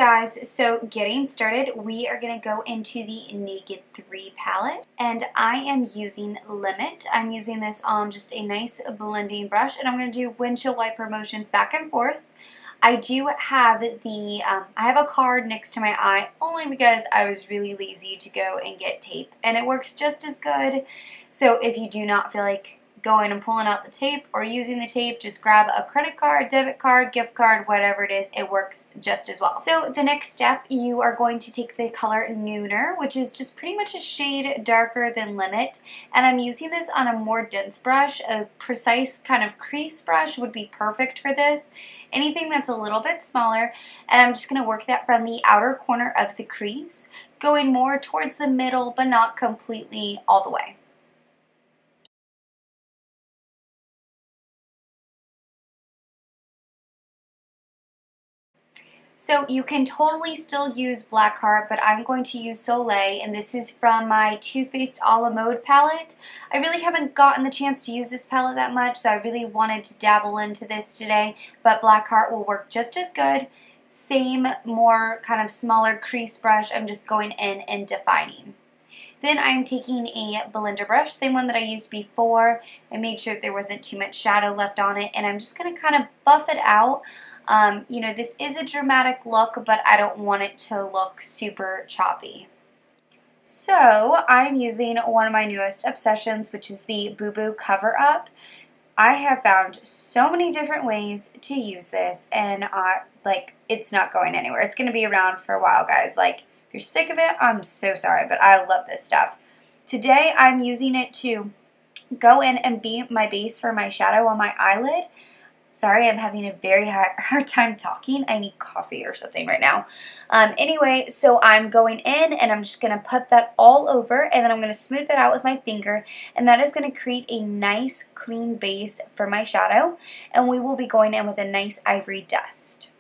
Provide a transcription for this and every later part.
guys, so getting started, we are going to go into the Naked 3 palette, and I am using Limit. I'm using this on just a nice blending brush, and I'm going to do windshield wiper motions back and forth. I do have I have a card next to my eye only because I was really lazy to go and get tape, and it works just as good. So if you do not feel like going and pulling out the tape or using the tape, just grab a credit card, debit card, gift card, whatever it is, it works just as well. So the next step, you are going to take the color Nooner, which is just pretty much a shade darker than Limit, and I'm using this on a more dense brush. A precise kind of crease brush would be perfect for this. Anything that's a little bit smaller, and I'm just going to work that from the outer corner of the crease, going more towards the middle, but not completely all the way. So you can totally still use Blackheart, but I'm going to use Soleil, and this is from my Too Faced A La Mode palette. I really haven't gotten the chance to use this palette that much, so I really wanted to dabble into this today, but Blackheart will work just as good. Same, more kind of smaller crease brush. I'm just going in and defining. Then I'm taking a blender brush, same one that I used before. I made sure there wasn't too much shadow left on it, and I'm just going to kind of buff it out. You know, this is a dramatic look, but I don't want it to look super choppy. So I'm using one of my newest obsessions, which is the Boo Boo Cover Up. I have found so many different ways to use this, and like, it's not going anywhere. It's going to be around for a while, guys. Like, if you're sick of it, I'm so sorry, but I love this stuff. Today I'm using it to go in and be my base for my shadow on my eyelid. Sorry, I'm having a very hard time talking. I need coffee or something right now. Anyway, so I'm going in and I'm just going to put that all over, and then I'm going to smooth it out with my finger, and that is going to create a nice clean base for my shadow, and we will be going in with a nice ivory dust.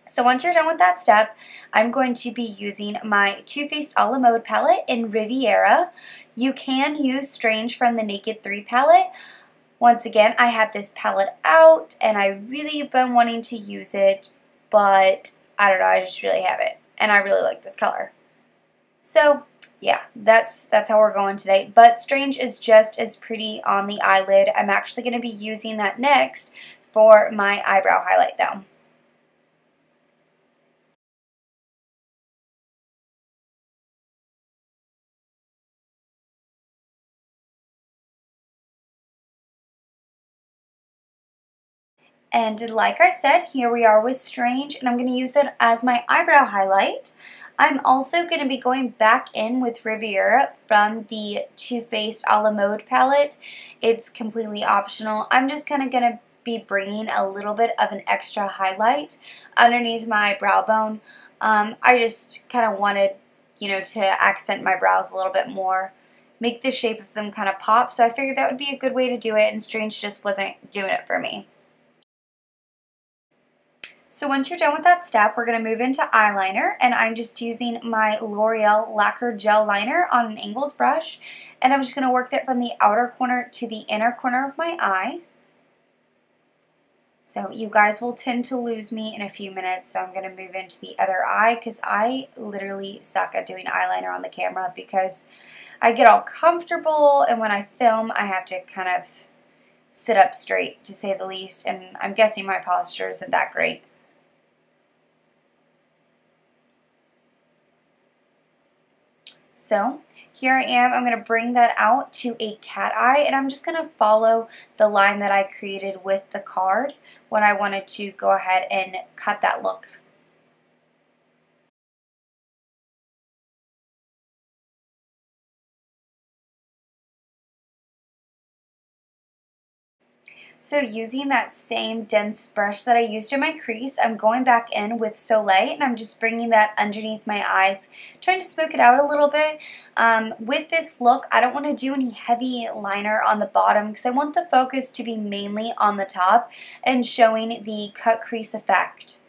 So once you're done with that step, I'm going to be using my Too Faced A La Mode palette in Riviera. You can use Strange from the Naked 3 palette. Once again, I had this palette out, and I really have been wanting to use it, but I don't know, I just really have it, and I really like this color. So yeah, that's how we're going today, but Strange is just as pretty on the eyelid. I'm actually going to be using that next for my eyebrow highlight though. And like I said, here we are with Strange, and I'm going to use it as my eyebrow highlight. I'm also going to be going back in with Riviera from the Too Faced A La Mode palette. It's completely optional. I'm just kind of going to be bringing a little bit of an extra highlight underneath my brow bone. I just kind of wanted, you know, to accent my brows a little bit more, make the shape of them kind of pop, so I figured that would be a good way to do it, and Strange just wasn't doing it for me. So once you're done with that step, we're going to move into eyeliner, and I'm just using my L'Oreal Lacquer Gel Liner on an angled brush, and I'm just going to work that from the outer corner to the inner corner of my eye. So you guys will tend to lose me in a few minutes, so I'm going to move into the other eye because I literally suck at doing eyeliner on the camera because I get all comfortable, and when I film, I have to kind of sit up straight, to say the least, and I'm guessing my posture isn't that great. So here I am. I'm going to bring that out to a cat eye, and I'm just going to follow the line that I created with the card when I wanted to go ahead and cut that look. So using that same dense brush that I used in my crease, I'm going back in with Soleil, and I'm just bringing that underneath my eyes, trying to smoke it out a little bit. With this look, I don't want to do any heavy liner on the bottom because I want the focus to be mainly on the top and showing the cut crease effect.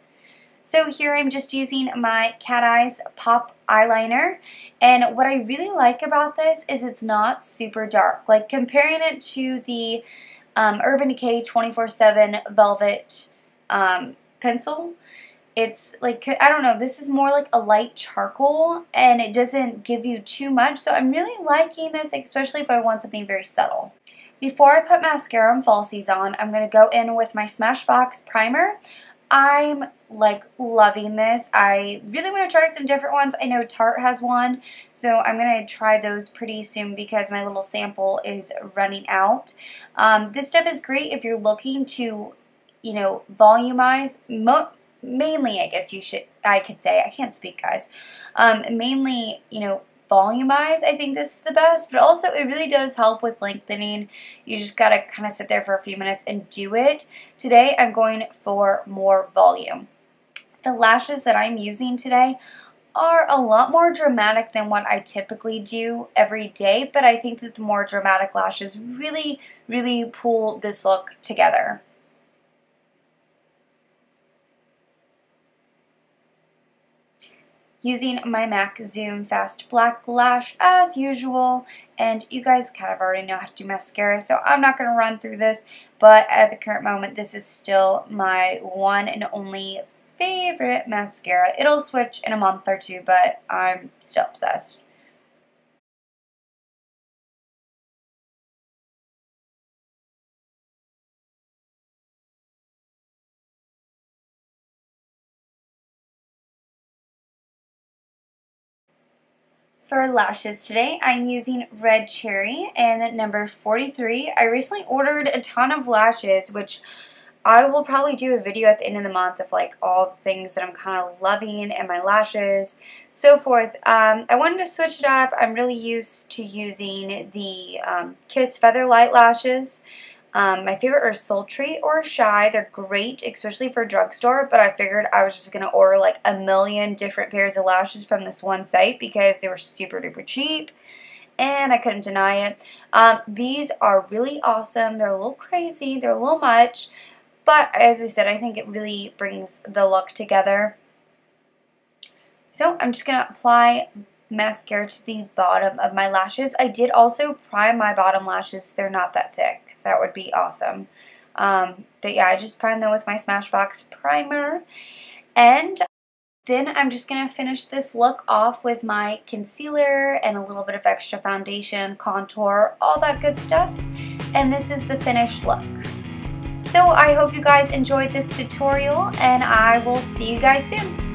So here I'm just using my Cat Eyes Pop Eyeliner, and what I really like about this is it's not super dark. Like, comparing it to the Urban Decay 24/7 Velvet pencil, It's like, I don't know, this is more like a light charcoal and it doesn't give you too much. So I'm really liking this, especially if I want something very subtle. Before I put mascara and falsies on, I'm going to go in with my Smashbox primer. I'm like loving this. I really want to try some different ones. I know Tarte has one, so I'm going to try those pretty soon because my little sample is running out. This stuff is great if you're looking to, you know, volumize. Mainly, I guess I could say, I can't speak, guys. Mainly, you know, volumize, I think this is the best, but also it really does help with lengthening. You just gotta kind of sit there for a few minutes and do it. Today I'm going for more volume. The lashes that I'm using today are a lot more dramatic than what I typically do every day, but I think that the more dramatic lashes really, really pull this look together. Using my MAC Zoom Fast Black Lash as usual, and you guys kind of already know how to do mascara, so I'm not going to run through this, but at the current moment this is still my one and only favorite mascara. It'll switch in a month or two, but I'm still obsessed. For lashes today, I'm using Red Cherry in number 43. I recently ordered a ton of lashes, which I will probably do a video at the end of the month of like all the things that I'm kind of loving and my lashes, so forth. I wanted to switch it up. I'm really used to using the Kiss Feather Light lashes. My favorite are Sultry or Shy. They're great, especially for drugstore, but I figured I was just going to order like a million different pairs of lashes from this one site because they were super duper cheap and I couldn't deny it. These are really awesome. They're a little crazy. They're a little much, but as I said, I think it really brings the look together. So I'm just going to apply mascara to the bottom of my lashes. I did also prime my bottom lashes. They're not that thick. That would be awesome. But yeah, I just primed them with my Smashbox primer. And then I'm just going to finish this look off with my concealer and a little bit of extra foundation, contour, all that good stuff. And this is the finished look. So I hope you guys enjoyed this tutorial and I will see you guys soon.